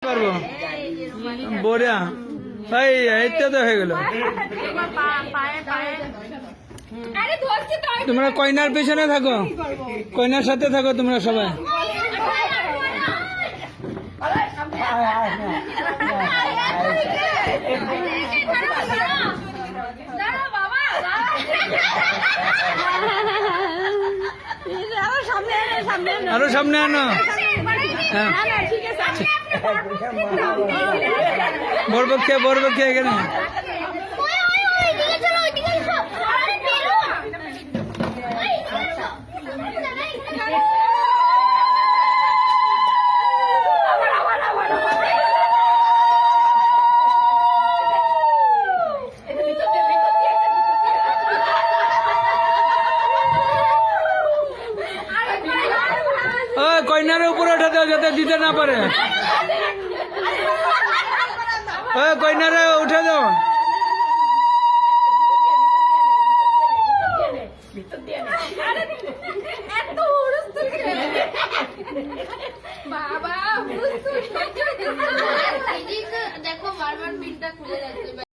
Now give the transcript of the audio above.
পারবো বড়িয়া ভাই এইটা তো হয়ে গেল। তোমরা কয়নার পেছনে থাকো, কয়নার সাথে থাকো তোমরা সবাই। আরো সামনে আনো। বরপক্ষে বরপক্ষে এখানে কয়নার উপরে উঠে দাও যাতে দিতে না পারে। কয়নারে উঠে দাও। দেখো বারবার পিনটা খুলে যাচ্ছে।